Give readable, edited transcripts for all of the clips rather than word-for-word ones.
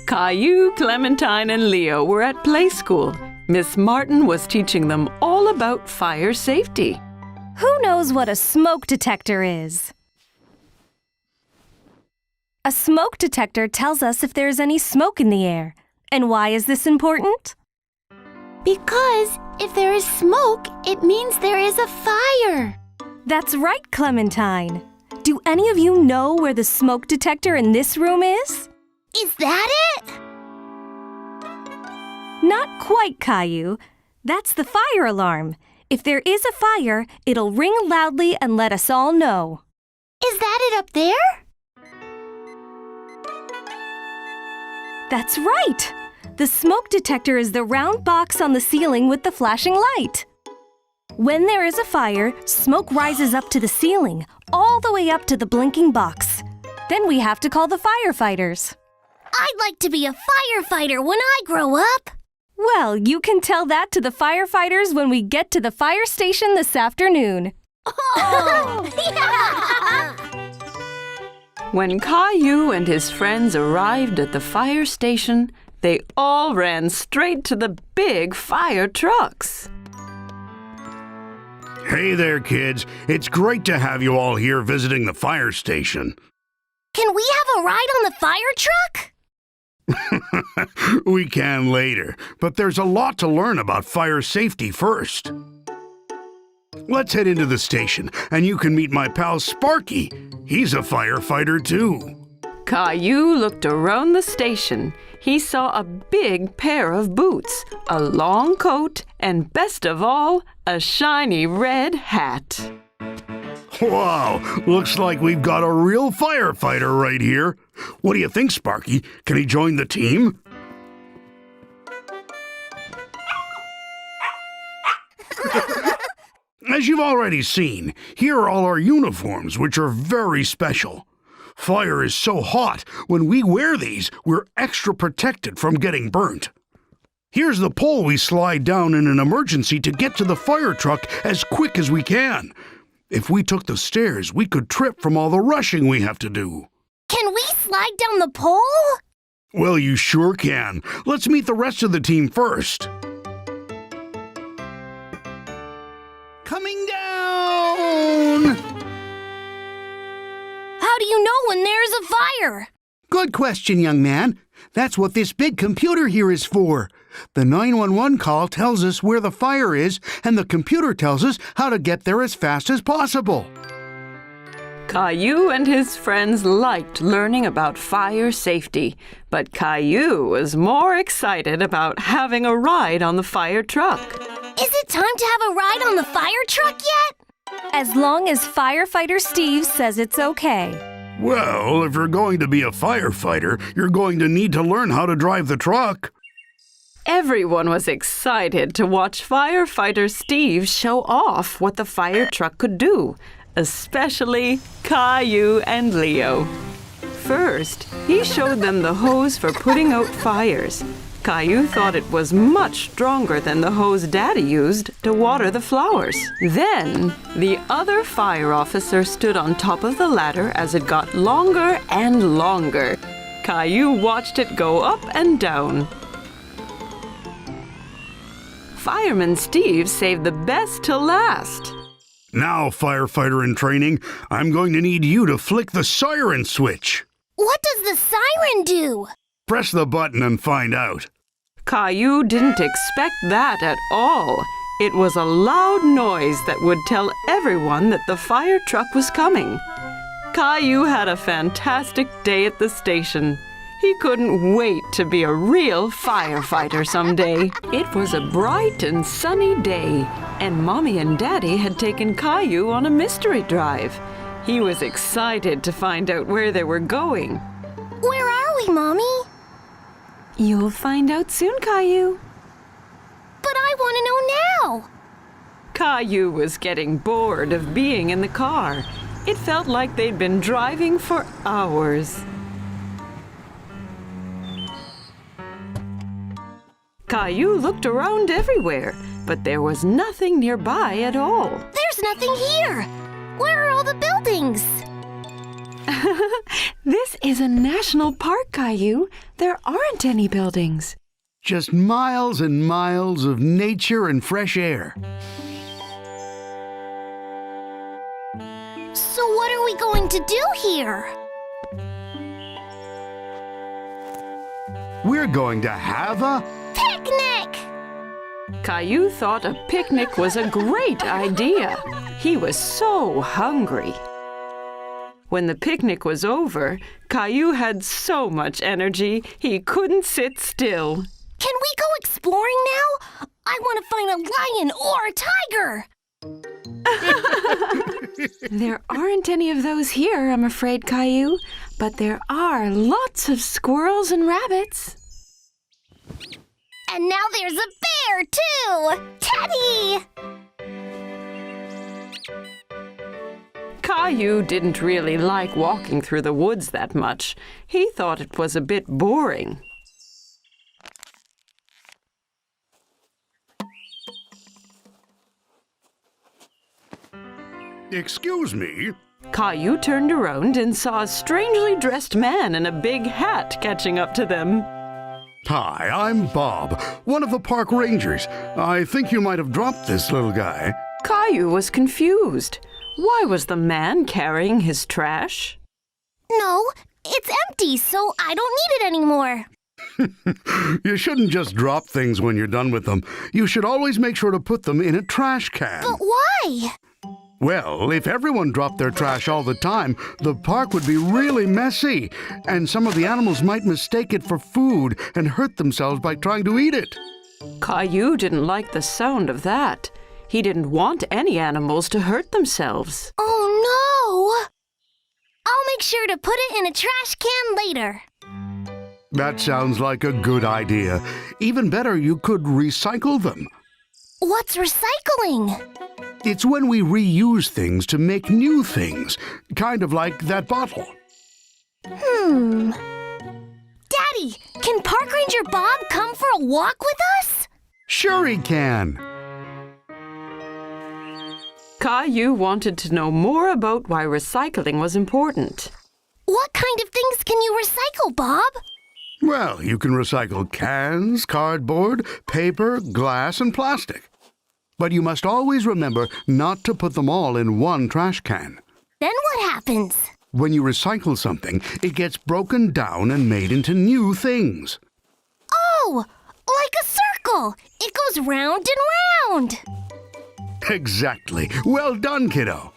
Caillou, Clementine, and Leo were at play school. Miss Martin was teaching them all about fire safety. Who knows what a smoke detector is? A smoke detector tells us if there is any smoke in the air. And why is this important? Because if there is smoke, it means there is a fire. That's right, Clementine. Do any of you know where the smoke detector in this room is? Is that it? Not quite, Caillou. That's the fire alarm. If there is a fire, it'll ring loudly and let us all know. Is that it up there? That's right! The smoke detector is the round box on the ceiling with the flashing light. When there is a fire, smoke rises up to the ceiling, all the way up to the blinking box. Then we have to call the firefighters. I'd like to be a firefighter when I grow up. Well, you can tell that to the firefighters when we get to the fire station this afternoon. Oh! When Caillou and his friends arrived at the fire station, they all ran straight to the big fire trucks. Hey there, kids. It's great to have you all here visiting the fire station. Can we have a ride on the fire truck? We can later, but there's a lot to learn about fire safety first. Let's head into the station, and you can meet my pal Sparky. He's a firefighter, too. Caillou looked around the station. He saw a big pair of boots, a long coat, and best of all, a shiny red hat. Wow, looks like we've got a real firefighter right here. What do you think, Sparky? Can he join the team? As you've already seen, here are all our uniforms, which are very special. Fire is so hot, when we wear these, we're extra protected from getting burnt. Here's the pole we slide down in an emergency to get to the fire truck as quick as we can. If we took the stairs, we could trip from all the rushing we have to do. Can we slide down the pole? Well, you sure can. Let's meet the rest of the team first. Coming down! How do you know when there's a fire? Good question, young man. That's what this big computer here is for. The 911 call tells us where the fire is, and the computer tells us how to get there as fast as possible. Caillou and his friends liked learning about fire safety, but Caillou was more excited about having a ride on the fire truck. Is it time to have a ride on the fire truck yet? As long as Firefighter Steve says it's okay. Well, if you're going to be a firefighter, you're going to need to learn how to drive the truck. Everyone was excited to watch Firefighter Steve show off what the fire truck could do, especially Caillou and Leo. First, he showed them the hose for putting out fires. Caillou thought it was much stronger than the hose Daddy used to water the flowers. Then, the other fire officer stood on top of the ladder as it got longer and longer. Caillou watched it go up and down. Fireman Steve saved the best till last. Now, firefighter in training, I'm going to need you to flick the siren switch. What does the siren do? Press the button and find out. Caillou didn't expect that at all. It was a loud noise that would tell everyone that the fire truck was coming. Caillou had a fantastic day at the station. He couldn't wait to be a real firefighter someday. It was a bright and sunny day, and Mommy and Daddy had taken Caillou on a mystery drive. He was excited to find out where they were going. Where are we, Mommy? You'll find out soon, Caillou. But I want to know now. Caillou was getting bored of being in the car. It felt like they'd been driving for hours. Caillou looked around everywhere, but there was nothing nearby at all. There's nothing here. Where are all the buildings? This is a national park, Caillou. There aren't any buildings. Just miles and miles of nature and fresh air. So what are we going to do here? We're going to have a... Picnic! Caillou thought a picnic was a great idea. He was so hungry. When the picnic was over, Caillou had so much energy he couldn't sit still. Can we go exploring now? I want to find a lion or a tiger. There aren't any of those here, I'm afraid, Caillou. But there are lots of squirrels and rabbits. And now there's a bear, too! Teddy! Caillou didn't really like walking through the woods that much. He thought it was a bit boring. Excuse me. Caillou turned around and saw a strangely dressed man in a big hat catching up to them. Hi, I'm Bob, one of the park rangers. I think you might have dropped this little guy. Caillou was confused. Why was the man carrying his trash? No, it's empty, so I don't need it anymore. You shouldn't just drop things when you're done with them. You should always make sure to put them in a trash can. But why? Well, if everyone dropped their trash all the time, the park would be really messy, and some of the animals might mistake it for food and hurt themselves by trying to eat it. Caillou didn't like the sound of that. He didn't want any animals to hurt themselves. Oh, no! I'll make sure to put it in a trash can later. That sounds like a good idea. Even better, you could recycle them. What's recycling? It's when we reuse things to make new things, kind of like that bottle. Daddy, can Park Ranger Bob come for a walk with us? Sure he can. Caillou wanted to know more about why recycling was important. What kind of things can you recycle, Bob? Well, you can recycle cans, cardboard, paper, glass, and plastic. But you must always remember not to put them all in one trash can. Then what happens? When you recycle something, it gets broken down and made into new things. Oh, like a circle. It goes round and round. Exactly. Well done, kiddo.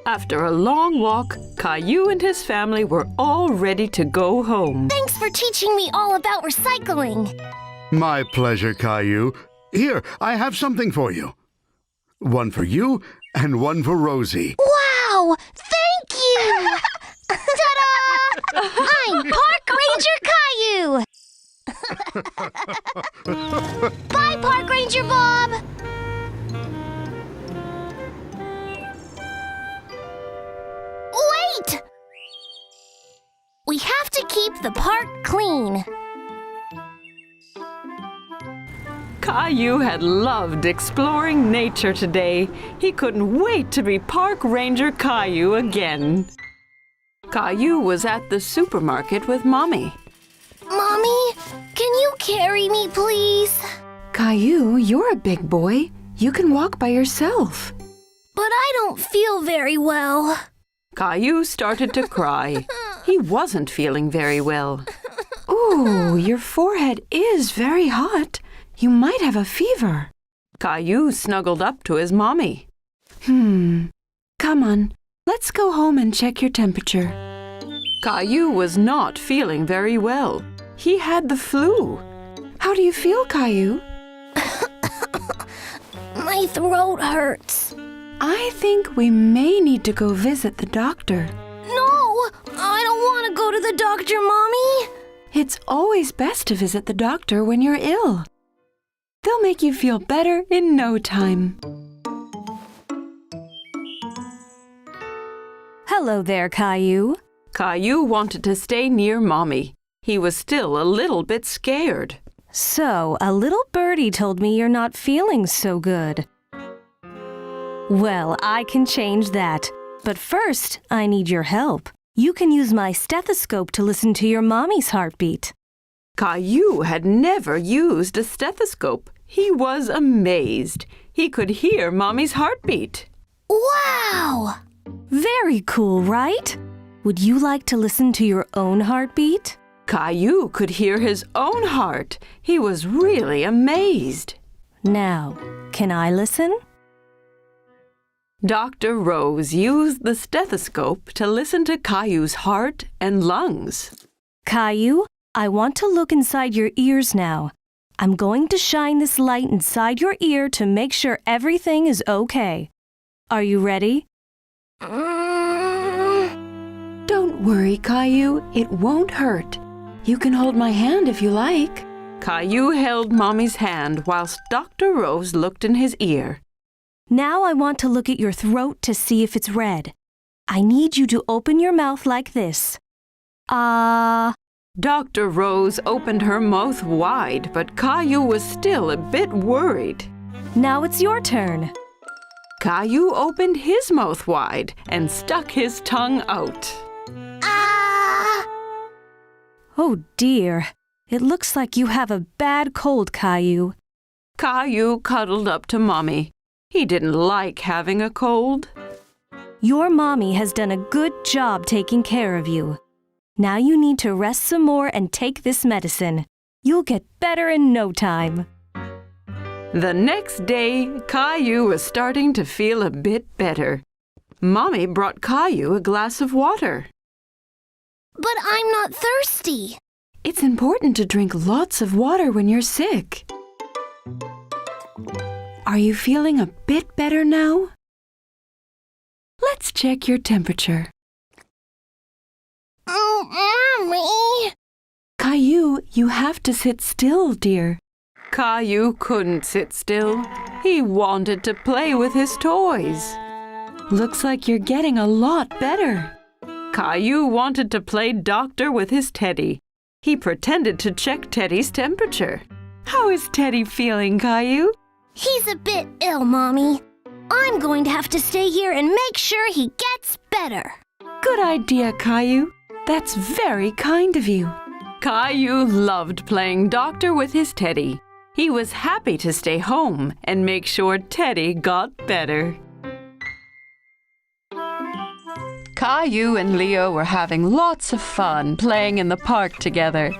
After a long walk, Caillou and his family were all ready to go home. Thanks for teaching me all about recycling. My pleasure, Caillou. Here, I have something for you. One for you and one for Rosie. Wow! Thank you! Ta-da! I'm Park Ranger Caillou! Bye, Park Ranger Bob! Wait! We have to keep the park clean. Caillou had loved exploring nature today. He couldn't wait to be Park Ranger Caillou again. Caillou was at the supermarket with Mommy. Mommy, can you carry me, please? Caillou, you're a big boy. You can walk by yourself. But I don't feel very well. Caillou started to cry. He wasn't feeling very well. Ooh, your forehead is very hot. You might have a fever. Caillou snuggled up to his mommy. Come on, let's go home and check your temperature. Caillou was not feeling very well. He had the flu. How do you feel, Caillou? My throat hurts. I think we may need to go visit the doctor. No, I don't want to go to the doctor, Mommy. It's always best to visit the doctor when you're ill. They'll make you feel better in no time. Hello there, Caillou. Caillou wanted to stay near Mommy. He was still a little bit scared. So, a little birdie told me you're not feeling so good. Well, I can change that. But first, I need your help. You can use my stethoscope to listen to your mommy's heartbeat. Caillou had never used a stethoscope. He was amazed. He could hear Mommy's heartbeat. Wow! Very cool, right? Would you like to listen to your own heartbeat? Caillou could hear his own heart. He was really amazed. Now, can I listen? Dr. Rose used the stethoscope to listen to Caillou's heart and lungs. Caillou, I want to look inside your ears now. I'm going to shine this light inside your ear to make sure everything is okay. Are you ready? Don't worry, Caillou. It won't hurt. You can hold my hand if you like. Caillou held Mommy's hand whilst Dr. Rose looked in his ear. Now I want to look at your throat to see if it's red. I need you to open your mouth like this. Dr. Rose opened her mouth wide, but Caillou was still a bit worried. Now it's your turn. Caillou opened his mouth wide and stuck his tongue out. Ah! Oh dear, it looks like you have a bad cold, Caillou. Caillou cuddled up to Mommy. He didn't like having a cold. Your mommy has done a good job taking care of you. Now you need to rest some more and take this medicine. You'll get better in no time. The next day, Caillou was starting to feel a bit better. Mommy brought Caillou a glass of water. But I'm not thirsty. It's important to drink lots of water when you're sick. Are you feeling a bit better now? Let's check your temperature. Mommy! Caillou, you have to sit still, dear. Caillou couldn't sit still. He wanted to play with his toys. Looks like you're getting a lot better. Caillou wanted to play doctor with his Teddy. He pretended to check Teddy's temperature. How is Teddy feeling, Caillou? He's a bit ill, Mommy. I'm going to have to stay here and make sure he gets better. Good idea, Caillou. That's very kind of you. Caillou loved playing doctor with his Teddy. He was happy to stay home and make sure Teddy got better. Caillou and Leo were having lots of fun playing in the park together.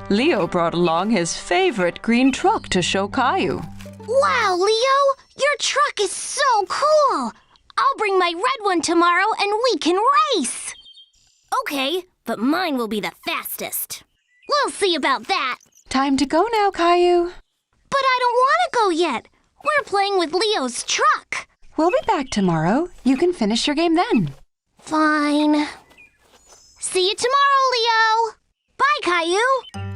Leo brought along his favorite green truck to show Caillou. Wow, Leo! Your truck is so cool! I'll bring my red one tomorrow and we can race! Okay, but mine will be the fastest. We'll see about that. Time to go now, Caillou. But I don't want to go yet. We're playing with Leo's truck. We'll be back tomorrow. You can finish your game then. Fine. See you tomorrow, Leo. Bye, Caillou.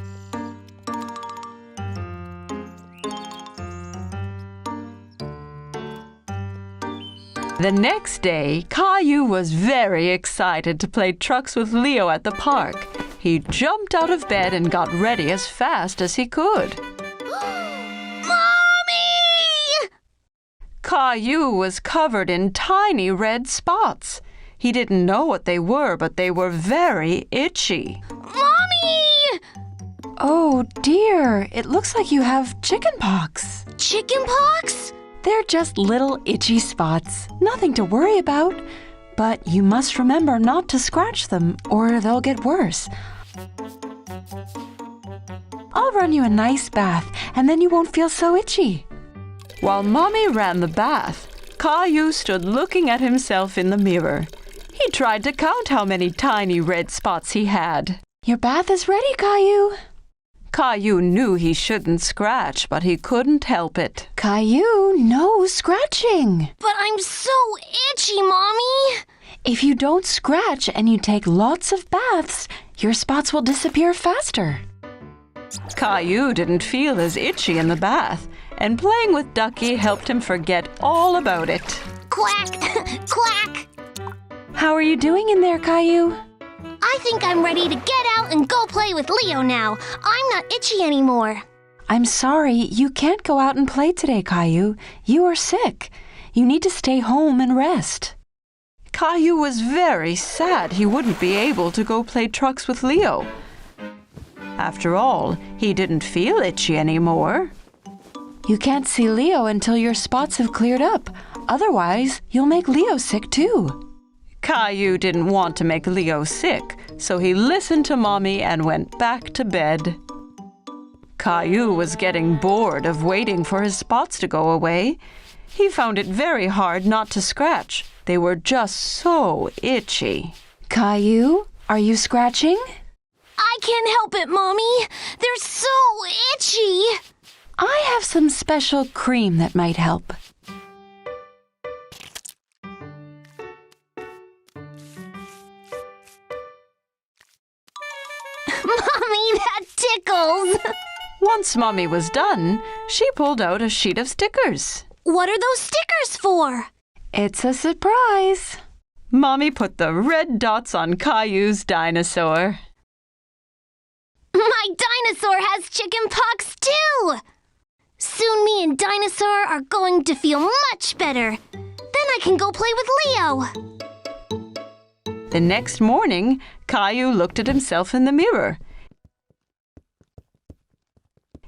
The next day, Caillou was very excited to play trucks with Leo at the park. He jumped out of bed and got ready as fast as he could. Mommy! Caillou was covered in tiny red spots. He didn't know what they were, but they were very itchy. Mommy! Oh dear, it looks like you have chicken pox. Chicken pox? They're just little itchy spots, nothing to worry about. But you must remember not to scratch them or they'll get worse. I'll run you a nice bath and then you won't feel so itchy. While Mommy ran the bath, Caillou stood looking at himself in the mirror. He tried to count how many tiny red spots he had. Your bath is ready, Caillou. Caillou knew he shouldn't scratch, but he couldn't help it. Caillou, no scratching. But I'm so itchy, Mommy. If you don't scratch and you take lots of baths, your spots will disappear faster. Caillou didn't feel as itchy in the bath, and playing with Ducky helped him forget all about it. Quack! Quack! How are you doing in there, Caillou? I think I'm ready to get out and go play with Leo now. I'm not itchy anymore. I'm sorry, you can't go out and play today, Caillou. You are sick. You need to stay home and rest. Caillou was very sad he wouldn't be able to go play trucks with Leo. After all, he didn't feel itchy anymore. You can't see Leo until your spots have cleared up. Otherwise, you'll make Leo sick too. Caillou didn't want to make Leo sick, so he listened to Mommy and went back to bed. Caillou was getting bored of waiting for his spots to go away. He found it very hard not to scratch. They were just so itchy. Caillou, are you scratching? I can't help it, Mommy. They're so itchy. I have some special cream that might help. Mommy, that tickles. Once Mommy was done, she pulled out a sheet of stickers. What are those stickers for? It's a surprise. Mommy put the red dots on Caillou's dinosaur. My dinosaur has chicken pox too. Soon me and Dinosaur are going to feel much better. Then I can go play with Leo. The next morning, Caillou looked at himself in the mirror.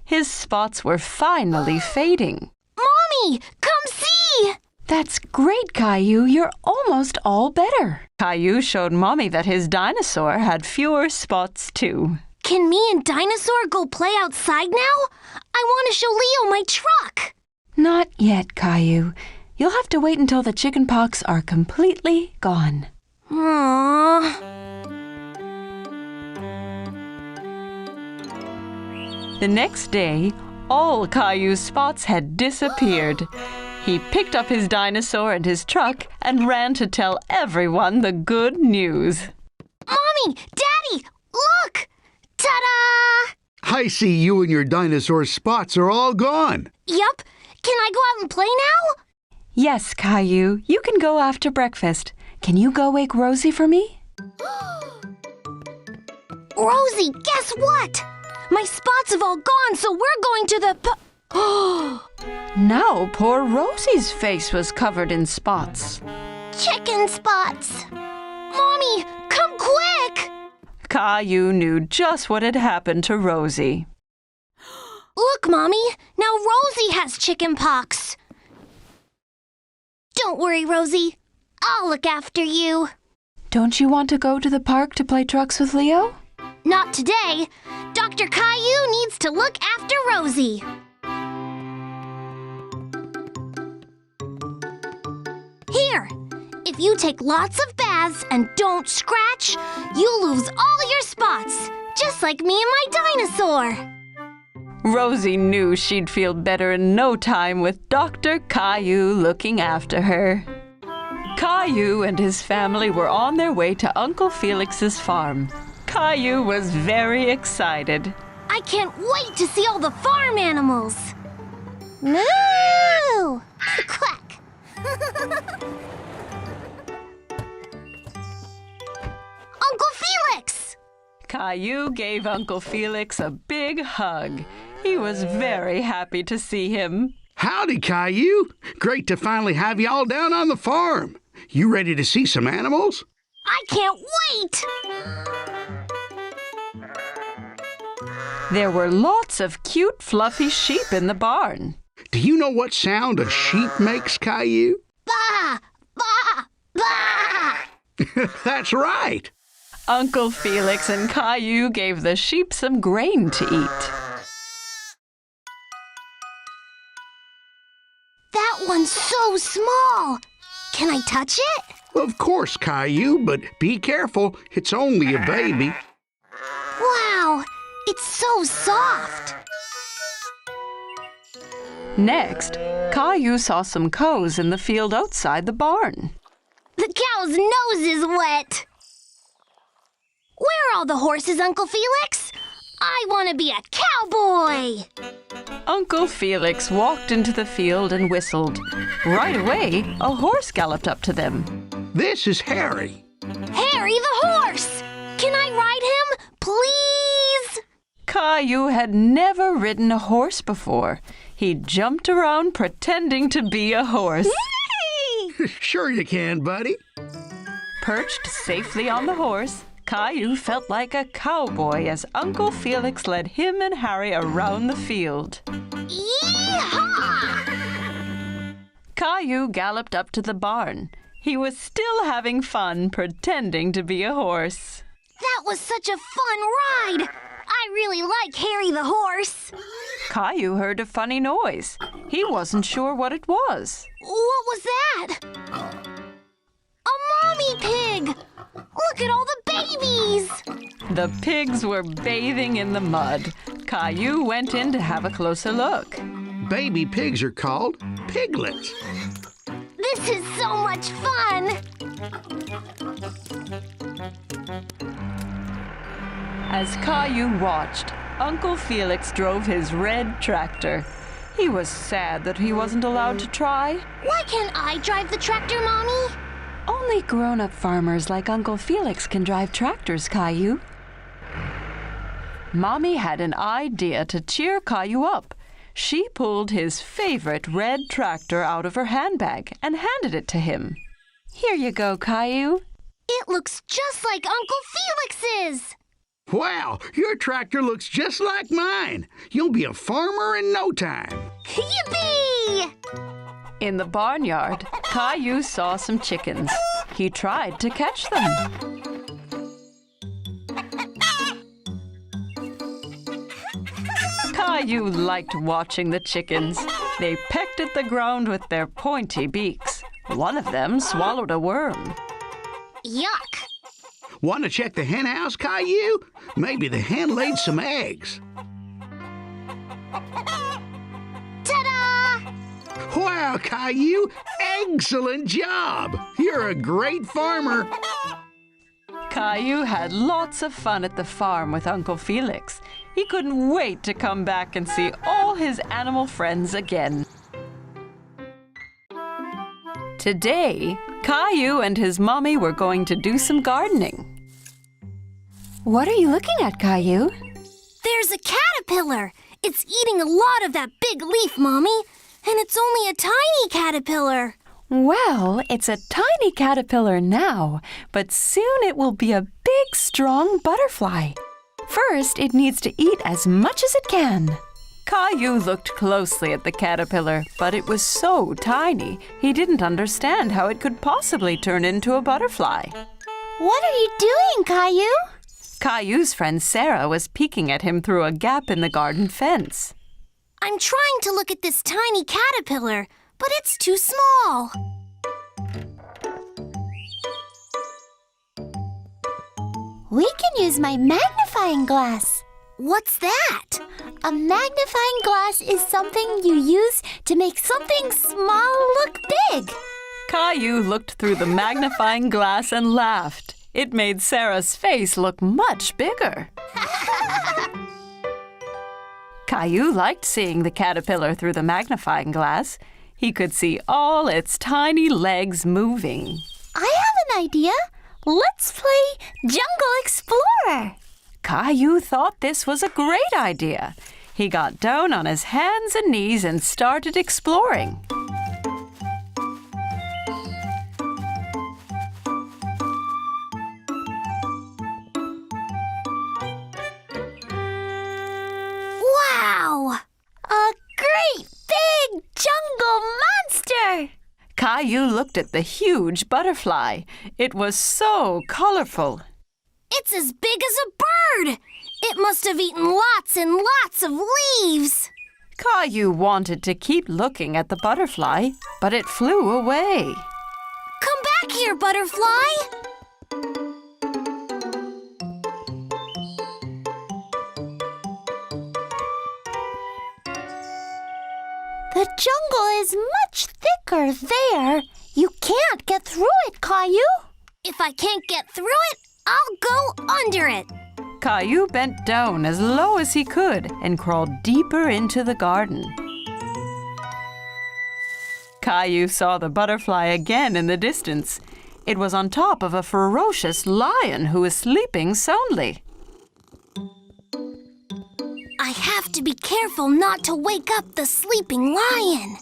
His spots were finally fading. Mommy, come see! That's great, Caillou. You're almost all better. Caillou showed Mommy that his dinosaur had fewer spots too. Can me and Dinosaur go play outside now? I want to show Leo my truck. Not yet, Caillou. You'll have to wait until the chicken pox are completely gone. Aww. The next day, all Caillou's spots had disappeared. He picked up his dinosaur and his truck and ran to tell everyone the good news. Mommy! Daddy! Look! Ta-da! I see you and your dinosaur spots are all gone. Yup. Can I go out and play now? Yes, Caillou. You can go after breakfast. Can you go wake Rosie for me? Rosie, guess what? My spots have all gone, so we're going to the Now poor Rosie's face was covered in spots. chicken spots. Mommy, come quick! Caillou knew just what had happened to Rosie. Look, Mommy, now Rosie has chicken pox. Don't worry, Rosie. I'll look after you. Don't you want to go to the park to play trucks with Leo? Not today. Dr. Caillou needs to look after Rosie. Here, if you take lots of baths and don't scratch, you'll lose all your spots, just like me and my dinosaur. Rosie knew she'd feel better in no time with Dr. Caillou looking after her. Caillou and his family were on their way to Uncle Felix's farm. Caillou was very excited. I can't wait to see all the farm animals. Moo! Quack! Uncle Felix! Caillou gave Uncle Felix a big hug. He was very happy to see him. Howdy, Caillou. Great to finally have you all down on the farm. You ready to see some animals? I can't wait! There were lots of cute, fluffy sheep in the barn. Do you know what sound a sheep makes, Caillou? Bah! Bah! Bah! That's right. Uncle Felix and Caillou gave the sheep some grain to eat. That one's so small. Can I touch it? Of course, Caillou, but be careful. It's only a baby. Wow, it's so soft. Next, Caillou saw some cows in the field outside the barn. The cow's nose is wet. Where are all the horses, Uncle Felix? I want to be a cowboy. Uncle Felix walked into the field and whistled. Right away, a horse galloped up to them. This is Harry. Harry the horse! Can I ride him, please? Caillou had never ridden a horse before. He jumped around pretending to be a horse. Sure you can, buddy. Perched safely on the horse, Caillou felt like a cowboy as Uncle Felix led him and Harry around the field. Yee-haw! Caillou galloped up to the barn. He was still having fun pretending to be a horse. That was such a fun ride! I really like Harry the horse. Caillou heard a funny noise. He wasn't sure what it was. What was that? A mommy pig! Look at all the babies! The pigs were bathing in the mud. Caillou went in to have a closer look. Baby pigs are called piglets. This is so much fun! As Caillou watched, Uncle Felix drove his red tractor. He was sad that he wasn't allowed to try. Why can't I drive the tractor, Mommy? Only grown-up farmers like Uncle Felix can drive tractors, Caillou. Mommy had an idea to cheer Caillou up. She pulled his favorite red tractor out of her handbag and handed it to him. Here you go, Caillou. It looks just like Uncle Felix's! Wow, your tractor looks just like mine. You'll be a farmer in no time. Yippee! In the barnyard, Caillou saw some chickens. He tried to catch them. Caillou liked watching the chickens. They pecked at the ground with their pointy beaks. One of them swallowed a worm. Yuck! Want to check the hen house, Caillou? Maybe the hen laid some eggs. Ta-da! Wow, Caillou! Excellent job! You're a great farmer. Caillou had lots of fun at the farm with Uncle Felix. He couldn't wait to come back and see all his animal friends again. Today, Caillou and his mommy were going to do some gardening. What are you looking at, Caillou? There's a caterpillar! It's eating a lot of that big leaf, Mommy. And it's only a tiny caterpillar. Well, it's a tiny caterpillar now, but soon it will be a big, strong butterfly. First, it needs to eat as much as it can. Caillou looked closely at the caterpillar, but it was so tiny, he didn't understand how it could possibly turn into a butterfly. What are you doing, Caillou? Caillou's friend Sarah was peeking at him through a gap in the garden fence. I'm trying to look at this tiny caterpillar, but it's too small. We can use my magnifying glass. What's that? A magnifying glass is something you use to make something small look big. Caillou looked through the magnifying glass and laughed. It made Sarah's face look much bigger. Caillou liked seeing the caterpillar through the magnifying glass. He could see all its tiny legs moving. I have an idea. Let's play Jungle Explorer. Caillou thought this was a great idea. He got down on his hands and knees and started exploring. Wow! A great big jungle monster! Caillou looked at the huge butterfly. It was so colorful. It's as big as a bird! It must have eaten lots and lots of leaves! Caillou wanted to keep looking at the butterfly, but it flew away. Come back here, butterfly! The jungle is much thicker there. You can't get through it, Caillou. If I can't get through it, I'll go under it. Caillou bent down as low as he could and crawled deeper into the garden. Caillou saw the butterfly again in the distance. It was on top of a ferocious lion who was sleeping soundly. I have to be careful not to wake up the sleeping lion.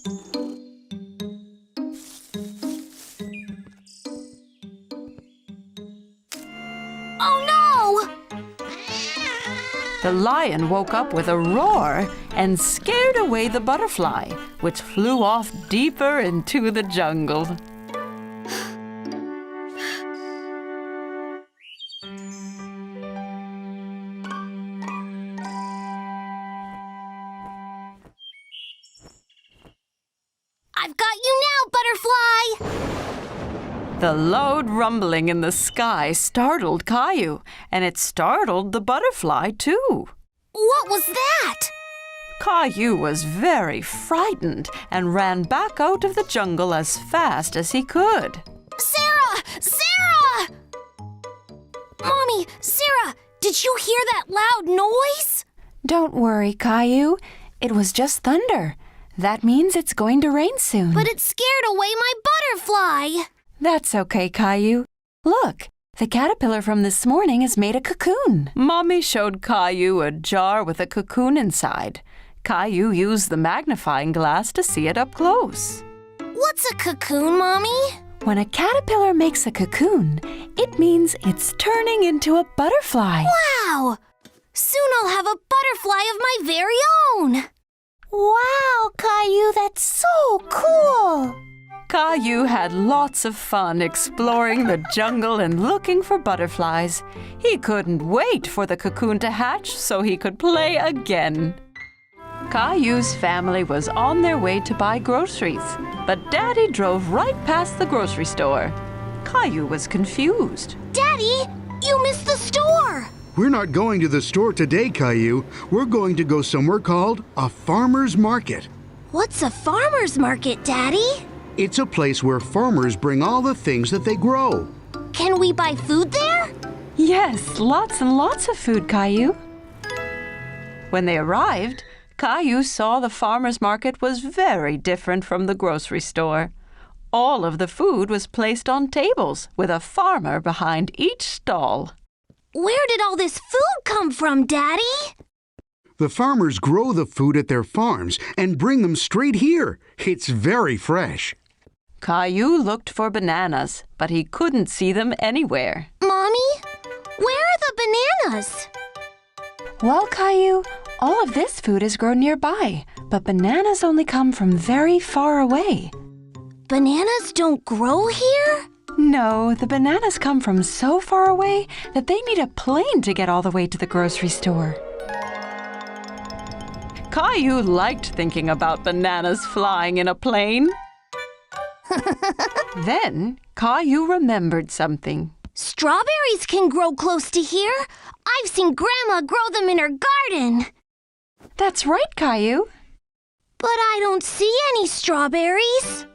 The lion woke up with a roar and scared away the butterfly, which flew off deeper into the jungle. I've got you now, butterfly! The loud rumbling in the sky startled Caillou, and it startled the butterfly too. What was that? Caillou was very frightened and ran back out of the jungle as fast as he could. Sarah! Sarah! Mommy, Sarah, did you hear that loud noise? Don't worry, Caillou. It was just thunder. That means it's going to rain soon. But it scared away my butterfly. That's okay, Caillou. Look, the caterpillar from this morning has made a cocoon. Mommy showed Caillou a jar with a cocoon inside. Caillou used the magnifying glass to see it up close. What's a cocoon, Mommy? When a caterpillar makes a cocoon, it means it's turning into a butterfly. Wow! Soon I'll have a butterfly of my very own. Wow, Caillou, that's so cool! Caillou had lots of fun exploring the jungle and looking for butterflies. He couldn't wait for the cocoon to hatch so he could play again. Caillou's family was on their way to buy groceries, but Daddy drove right past the grocery store. Caillou was confused. Daddy, you missed the store! We're not going to the store today, Caillou. We're going to go somewhere called a farmer's market. What's a farmer's market, Daddy? It's a place where farmers bring all the things that they grow. Can we buy food there? Yes, lots and lots of food, Caillou. When they arrived, Caillou saw the farmer's market was very different from the grocery store. All of the food was placed on tables with a farmer behind each stall. Where did all this food come from, Daddy? The farmers grow the food at their farms and bring them straight here. It's very fresh. Caillou looked for bananas, but he couldn't see them anywhere. Mommy, where are the bananas? Well, Caillou, all of this food is grown nearby, but bananas only come from very far away. Bananas don't grow here? No, the bananas come from so far away that they need a plane to get all the way to the grocery store. Caillou liked thinking about bananas flying in a plane. Then Caillou remembered something. Strawberries can grow close to here. I've seen Grandma grow them in her garden. That's right, Caillou. But I don't see any strawberries.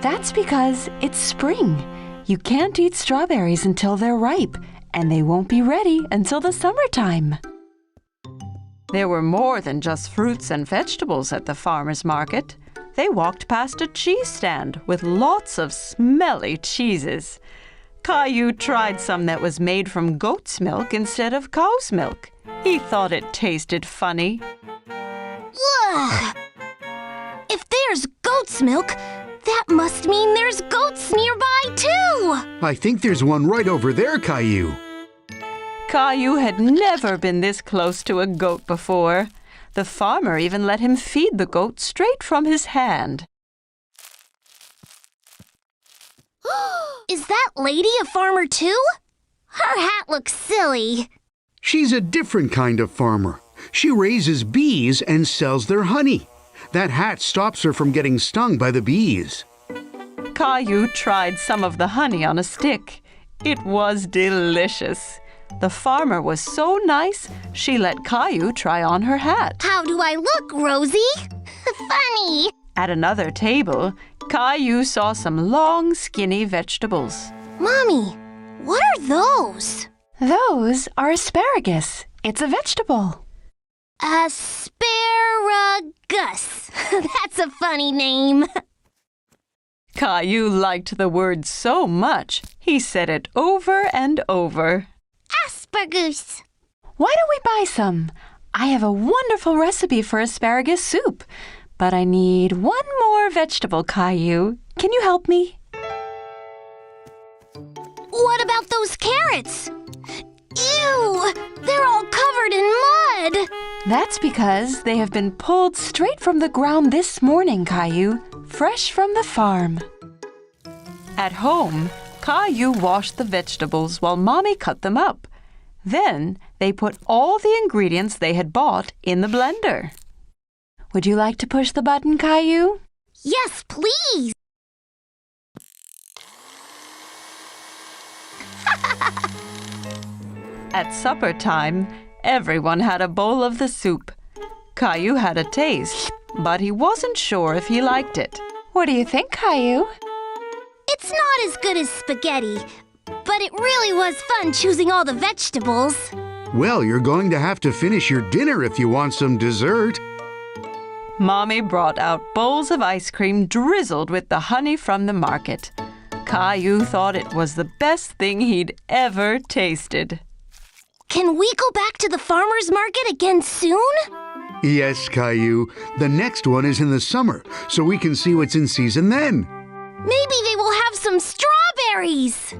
That's because it's spring. You can't eat strawberries until they're ripe, and they won't be ready until the summertime. There were more than just fruits and vegetables at the farmer's market. They walked past a cheese stand with lots of smelly cheeses. Caillou tried some that was made from goat's milk instead of cow's milk. He thought it tasted funny. Ugh! If there's goat's milk, that must mean there's goats nearby too! I think there's one right over there, Caillou. Caillou had never been this close to a goat before. The farmer even let him feed the goat straight from his hand. Is that lady a farmer too? Her hat looks silly. She's a different kind of farmer. She raises bees and sells their honey. That hat stops her from getting stung by the bees. Caillou tried some of the honey on a stick. It was delicious. The farmer was so nice, she let Caillou try on her hat. How do I look, Rosie? Funny. At another table, Caillou saw some long, skinny vegetables. Mommy, what are those? Those are asparagus. It's a vegetable. Asparagus. That's a funny name. Caillou liked the word so much, he said it over and over. Asparagus. Why don't we buy some? I have a wonderful recipe for asparagus soup, but I need one more vegetable, Caillou. Can you help me? What about those carrots? Ew! They're all covered in good! That's because they have been pulled straight from the ground this morning, Caillou, fresh from the farm. At home, Caillou washed the vegetables while Mommy cut them up. Then they put all the ingredients they had bought in the blender. Would you like to push the button, Caillou? Yes, please! At supper time, everyone had a bowl of the soup. Caillou had a taste, but he wasn't sure if he liked it. What do you think, Caillou? It's not as good as spaghetti, but it really was fun choosing all the vegetables. Well, you're going to have to finish your dinner if you want some dessert. Mommy brought out bowls of ice cream drizzled with the honey from the market. Caillou thought it was the best thing he'd ever tasted. Can we go back to the farmer's market again soon? Yes, Caillou. The next one is in the summer, so we can see what's in season then. Maybe they will have some strawberries.